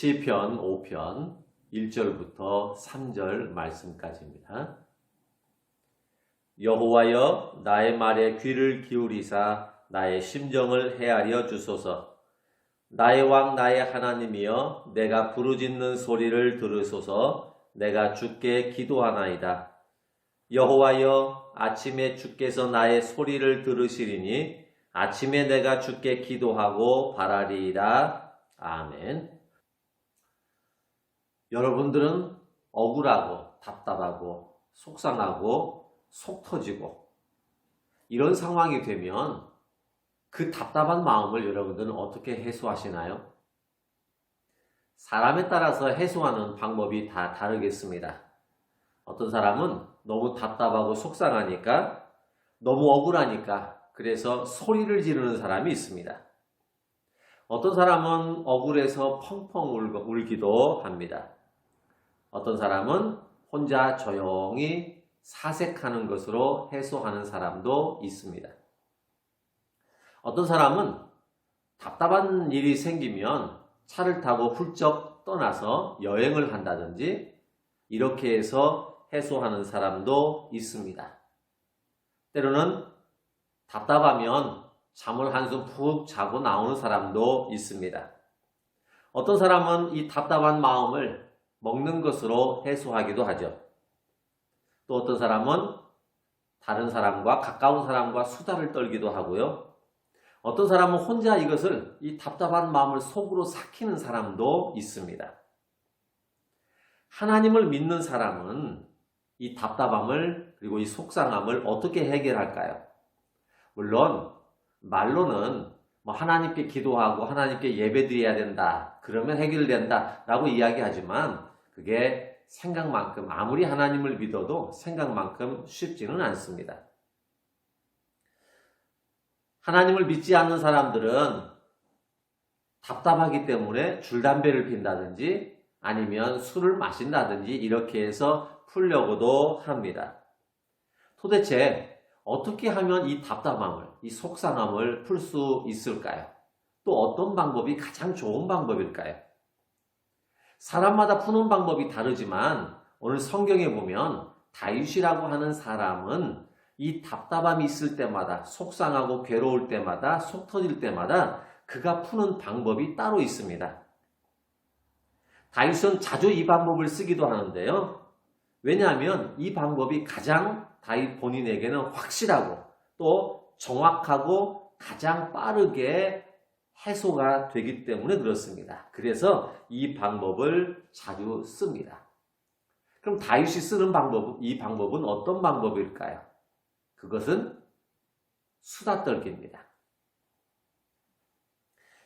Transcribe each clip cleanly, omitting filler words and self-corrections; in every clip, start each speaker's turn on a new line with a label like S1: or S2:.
S1: 시편 5편 1절부터 3절 말씀까지입니다. 여호와여 나의 말에 귀를 기울이사 나의 심정을 헤아려 주소서. 나의 왕 나의 하나님이여 내가 부르짖는 소리를 들으소서. 내가 주께 기도하나이다. 여호와여 아침에 주께서 나의 소리를 들으시리니 아침에 내가 주께 기도하고 바라리이다. 아멘. 여러분들은 억울하고 답답하고 속상하고 속 터지고 이런 상황이 되면 그 답답한 마음을 여러분들은 어떻게 해소하시나요? 사람에 따라서 해소하는 방법이 다 다르겠습니다. 어떤 사람은 너무 답답하고 속상하니까 너무 억울하니까 그래서 소리를 지르는 사람이 있습니다. 어떤 사람은 억울해서 펑펑 울기도 합니다. 어떤 사람은 혼자 조용히 사색하는 것으로 해소하는 사람도 있습니다. 어떤 사람은 답답한 일이 생기면 차를 타고 훌쩍 떠나서 여행을 한다든지 이렇게 해서 해소하는 사람도 있습니다. 때로는 답답하면 잠을 한숨 푹 자고 나오는 사람도 있습니다. 어떤 사람은 이 답답한 마음을 먹는 것으로 해소하기도 하죠. 또 어떤 사람은 다른 사람과 가까운 사람과 수다를 떨기도 하고요. 어떤 사람은 혼자 이 답답한 마음을 속으로 삭히는 사람도 있습니다. 하나님을 믿는 사람은 이 답답함을 그리고 이 속상함을 어떻게 해결할까요? 물론 말로는 하나님께 기도하고 하나님께 예배드려야 된다. 그러면 해결된다. 라고 이야기하지만 그게 생각만큼 아무리 하나님을 믿어도 생각만큼 쉽지는 않습니다. 하나님을 믿지 않는 사람들은 답답하기 때문에 줄담배를 핀다든지 아니면 술을 마신다든지 이렇게 해서 풀려고도 합니다. 도대체 어떻게 하면 이 답답함을, 이 속상함을 풀 수 있을까요? 또 어떤 방법이 가장 좋은 방법일까요? 사람마다 푸는 방법이 다르지만 오늘 성경에 보면 다윗이라고 하는 사람은 이 답답함이 있을 때마다 속상하고 괴로울 때마다 속 터질 때마다 그가 푸는 방법이 따로 있습니다. 다윗은 자주 이 방법을 쓰기도 하는데요. 왜냐하면 이 방법이 가장 다윗 본인에게는 확실하고 또 정확하고 가장 빠르게 해소가 되기 때문에 그렇습니다. 그래서 이 방법을 자주 씁니다. 그럼 다윗이 쓰는 이 방법은 어떤 방법일까요? 그것은 수다 떨기입니다.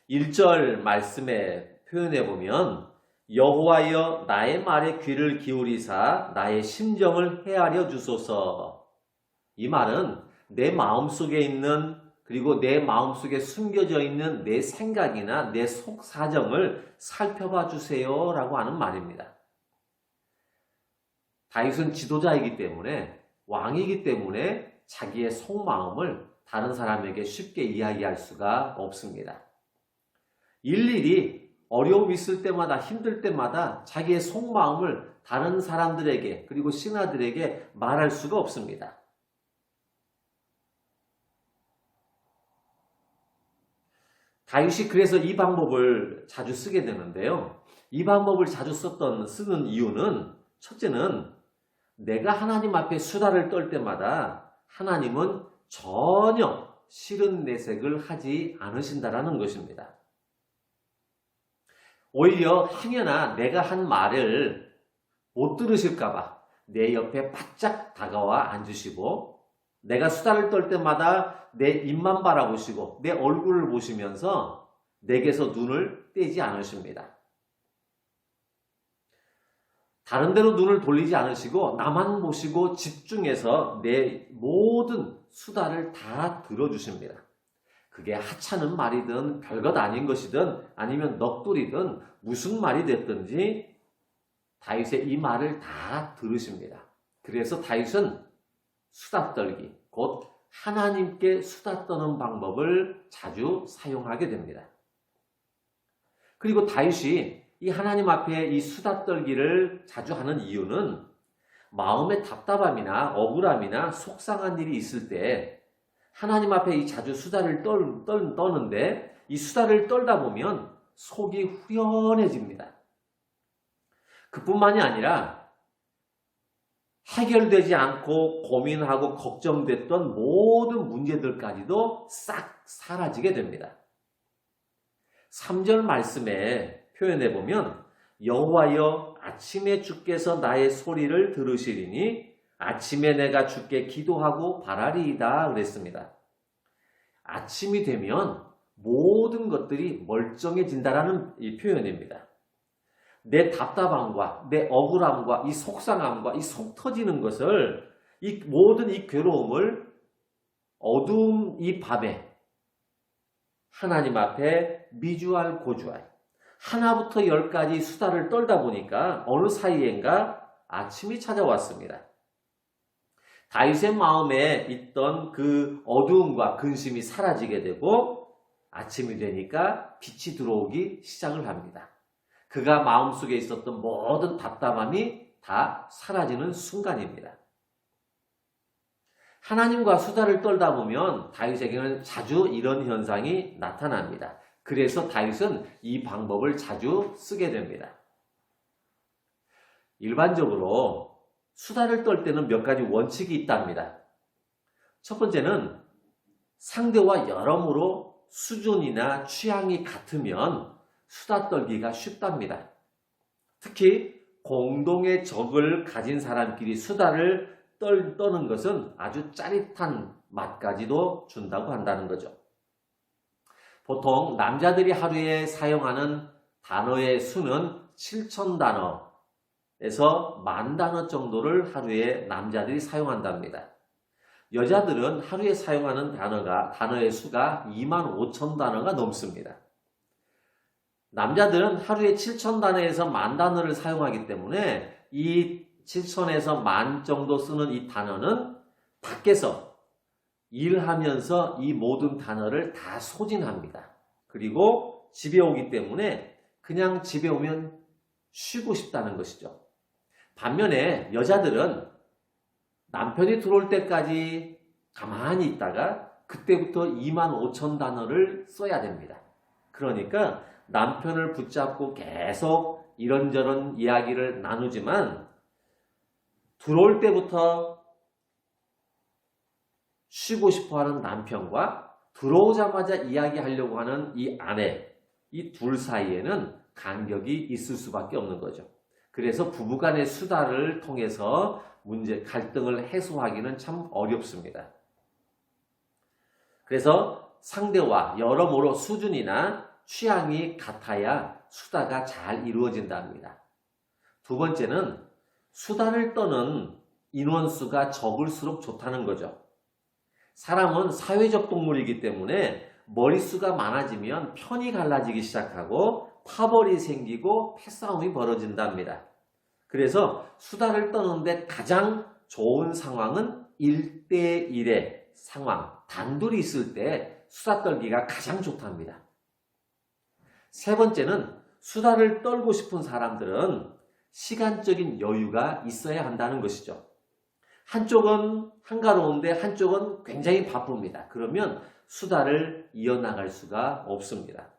S1: 1절 말씀에 표현해 보면 여호와여 나의 말에 귀를 기울이사 나의 심정을 헤아려 주소서. 이 말은 내 마음속에 있는 그리고 내 마음속에 숨겨져 있는 내 생각이나 내 속 사정을 살펴봐 주세요 라고 하는 말입니다. 다윗은 지도자이기 때문에 왕이기 때문에 자기의 속마음을 다른 사람에게 쉽게 이야기할 수가 없습니다. 일일이 어려움이 있을 때마다 힘들 때마다 자기의 속마음을 다른 사람들에게 그리고 신하들에게 말할 수가 없습니다. 다윗이 그래서 이 방법을 자주 쓰게 되는데요. 이 방법을 자주 쓰는 이유는 첫째는 내가 하나님 앞에 수다를 떨 때마다 하나님은 전혀 싫은 내색을 하지 않으신다라는 것입니다. 오히려 행여나 내가 한 말을 못 들으실까봐 내 옆에 바짝 다가와 앉으시고 내가 수다를 떨 때마다 내 입만 바라보시고 내 얼굴을 보시면서 내게서 눈을 떼지 않으십니다. 다른 데로 눈을 돌리지 않으시고 나만 보시고 집중해서 내 모든 수다를 다 들어주십니다. 그게 하찮은 말이든 별것 아닌 것이든 아니면 넋두리든 무슨 말이 됐든지 다윗의 이 말을 다 들으십니다. 그래서 다윗은 수다 떨기, 곧 하나님께 수다 떠는 방법을 자주 사용하게 됩니다. 그리고 다윗이 이 하나님 앞에 이 수다 떨기를 자주 하는 이유는 마음의 답답함이나 억울함이나 속상한 일이 있을 때 하나님 앞에 이 자주 수다를 떠는데 이 수다를 떨다 보면 속이 후련해집니다. 그뿐만이 아니라 해결되지 않고 고민하고 걱정됐던 모든 문제들까지도 싹 사라지게 됩니다. 3절 말씀에 표현해 보면 여호와여 아침에 주께서 나의 소리를 들으시리니 아침에 내가 주께 기도하고 바라리이다 그랬습니다. 아침이 되면 모든 것들이 멀쩡해진다라는 이 표현입니다. 내 답답함과 내 억울함과 이 속상함과 이 속 터지는 것을 이 모든 이 괴로움을 어두운 이 밤에 하나님 앞에 미주알 고주알 하나부터 열까지 수다를 떨다 보니까 어느 사이엔가 아침이 찾아왔습니다. 다윗의 마음에 있던 그 어두움과 근심이 사라지게 되고 아침이 되니까 빛이 들어오기 시작을 합니다. 그가 마음속에 있었던 모든 답답함이 다 사라지는 순간입니다. 하나님과 수다를 떨다 보면 다윗에게는 자주 이런 현상이 나타납니다. 그래서 다윗은 이 방법을 자주 쓰게 됩니다. 일반적으로 수다를 떨 때는 몇 가지 원칙이 있답니다. 첫 번째는 상대와 여러모로 수준이나 취향이 같으면 수다 떨기가 쉽답니다. 특히 공동의 적을 가진 사람끼리 수다를 떠는 것은 아주 짜릿한 맛까지도 준다고 한다는 거죠. 보통 남자들이 하루에 사용하는 단어의 수는 7,000단어에서 10,000단어 정도를 하루에 남자들이 사용한답니다. 여자들은 하루에 사용하는 단어의 수가 25,000단어가 넘습니다. 남자들은 하루에 7,000단어에서 10,000단어를 사용하기 때문에 이 7,000에서 10,000 정도 쓰는 이 단어는 밖에서 일하면서 이 모든 단어를 다 소진합니다. 그리고 집에 오기 때문에 그냥 집에 오면 쉬고 싶다는 것이죠. 반면에 여자들은 남편이 들어올 때까지 가만히 있다가 그때부터 25,000단어를 써야 됩니다. 그러니까 남편을 붙잡고 계속 이런저런 이야기를 나누지만 들어올 때부터 쉬고 싶어하는 남편과 들어오자마자 이야기하려고 하는 이 아내, 이 둘 사이에는 간격이 있을 수밖에 없는 거죠. 그래서 부부간의 수다를 통해서 갈등을 해소하기는 참 어렵습니다. 그래서 상대와 여러모로 수준이나 취향이 같아야 수다가 잘 이루어진답니다. 두 번째는 수다를 떠는 인원수가 적을수록 좋다는 거죠. 사람은 사회적 동물이기 때문에 머릿수가 많아지면 편이 갈라지기 시작하고 파벌이 생기고 패싸움이 벌어진답니다. 그래서 수다를 떠는데 가장 좋은 상황은 1대1의 상황, 단둘이 있을 때 수다 떨기가 가장 좋답니다. 세 번째는 수다를 떨고 싶은 사람들은 시간적인 여유가 있어야 한다는 것이죠. 한쪽은 한가로운데 한쪽은 굉장히 바쁩니다. 그러면 수다를 이어나갈 수가 없습니다.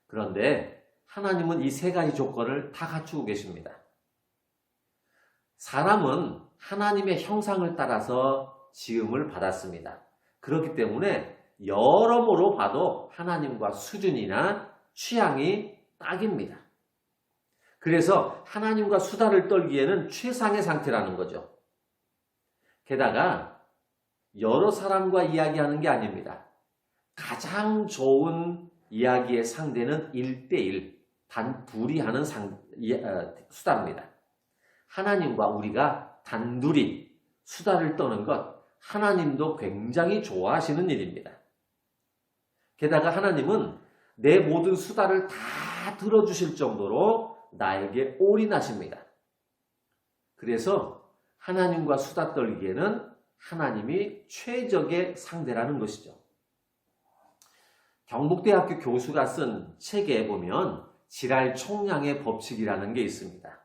S1: 그런데 하나님은 이 세 가지 조건을 다 갖추고 계십니다. 사람은 하나님의 형상을 따라서 지음을 받았습니다. 그렇기 때문에 여러모로 봐도 하나님과 수준이나 취향이 딱입니다. 그래서 하나님과 수다를 떨기에는 최상의 상태라는 거죠. 게다가 여러 사람과 이야기하는 게 아닙니다. 가장 좋은 이야기의 상대는 1대1, 단 둘이 하는 수다입니다. 하나님과 우리가 단둘이 수다를 떠는 것, 하나님도 굉장히 좋아하시는 일입니다. 게다가 하나님은 내 모든 수다를 다 들어주실 정도로 나에게 올인하십니다. 그래서 하나님과 수다 떨기에는 하나님이 최적의 상대라는 것이죠. 경북대학교 교수가 쓴 책에 보면 지랄 총량의 법칙이라는 게 있습니다.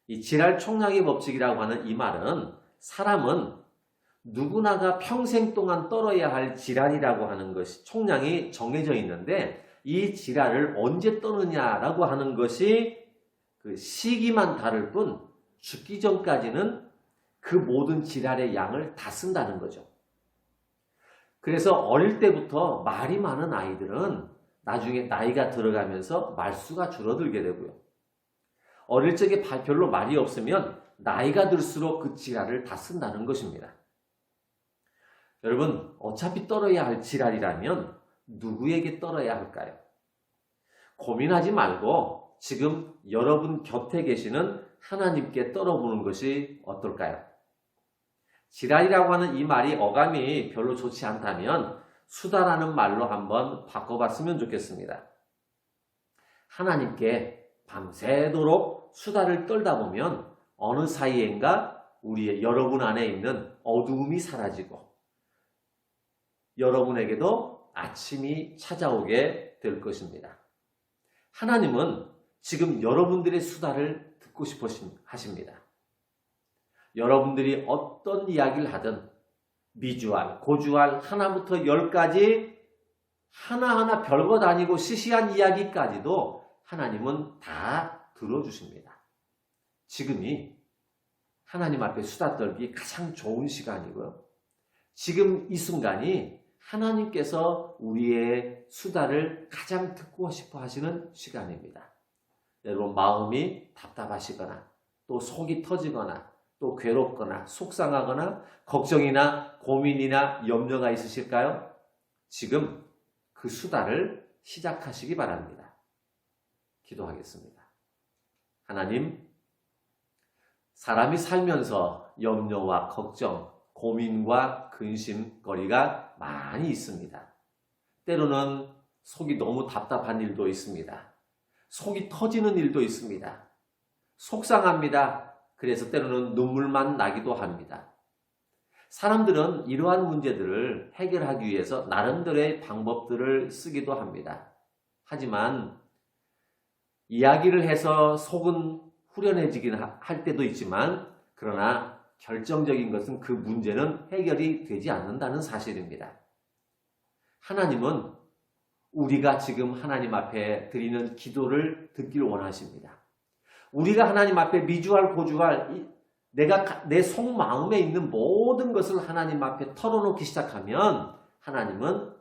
S1: 이 지랄 총량의 법칙이라고 하는 이 말은 사람은 누구나가 평생 동안 떨어야 할 지랄이라고 하는 것이 총량이 정해져 있는데 이 지랄을 언제 떠느냐라고 하는 것이 그 시기만 다를 뿐 죽기 전까지는 그 모든 지랄의 양을 다 쓴다는 거죠. 그래서 어릴 때부터 말이 많은 아이들은 나중에 나이가 들어가면서 말수가 줄어들게 되고요. 어릴 적에 별로 말이 없으면 나이가 들수록 그 지랄을 다 쓴다는 것입니다. 여러분, 어차피 떨어야 할 지랄이라면 누구에게 떨어야 할까요? 고민하지 말고 지금 여러분 곁에 계시는 하나님께 떨어보는 것이 어떨까요? 지랄이라고 하는 이 말이 어감이 별로 좋지 않다면 수다라는 말로 한번 바꿔봤으면 좋겠습니다. 하나님께 밤새도록 수다를 떨다 보면 어느 사이엔가 여러분 안에 있는 어두움이 사라지고 여러분에게도 아침이 찾아오게 될 것입니다. 하나님은 지금 여러분들의 수다를 듣고 싶어 하십니다. 여러분들이 어떤 이야기를 하든 미주알, 고주알, 하나부터 10까지 하나하나 별것 아니고 시시한 이야기까지도 하나님은 다 들어주십니다. 지금이 하나님 앞에 수다 떨기 가장 좋은 시간이고요. 지금 이 순간이 하나님께서 우리의 수다를 가장 듣고 싶어 하시는 시간입니다. 여러분 마음이 답답하시거나 또 속이 터지거나 또 괴롭거나 속상하거나 걱정이나 고민이나 염려가 있으실까요? 지금 그 수다를 시작하시기 바랍니다. 기도하겠습니다. 하나님, 사람이 살면서 염려와 걱정, 고민과 근심거리가 많이 있습니다. 때로는 속이 너무 답답한 일도 있습니다. 속이 터지는 일도 있습니다. 속상합니다. 그래서 때로는 눈물만 나기도 합니다. 사람들은 이러한 문제들을 해결하기 위해서 나름대로의 방법들을 쓰기도 합니다. 하지만 이야기를 해서 속은 후련해지긴 할 때도 있지만 그러나 결정적인 것은 그 문제는 해결이 되지 않는다는 사실입니다. 하나님은 우리가 지금 하나님 앞에 드리는 기도를 듣길 원하십니다. 우리가 하나님 앞에 미주알 고주알 내가 내 속마음에 있는 모든 것을 하나님 앞에 털어놓기 시작하면 하나님은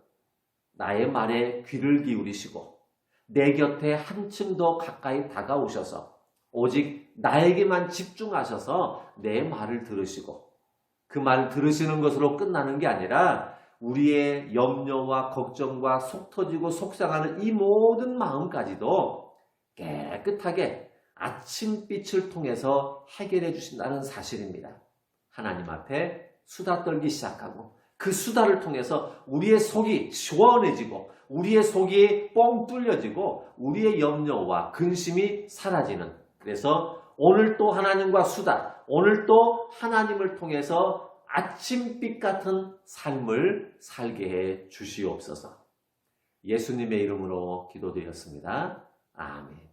S1: 나의 말에 귀를 기울이시고 내 곁에 한층 더 가까이 다가오셔서 오직 나에게만 집중하셔서 내 말을 들으시고 그 말을 들으시는 것으로 끝나는 게 아니라 우리의 염려와 걱정과 속 터지고 속상하는 이 모든 마음까지도 깨끗하게 아침빛을 통해서 해결해 주신다는 사실입니다. 하나님 앞에 수다 떨기 시작하고 그 수다를 통해서 우리의 속이 시원해지고 우리의 속이 뻥 뚫려지고 우리의 염려와 근심이 사라지는, 그래서 오늘 또 하나님과 수다, 오늘 또 하나님을 통해서 아침빛 같은 삶을 살게 해 주시옵소서. 예수님의 이름으로 기도드렸습니다. 아멘.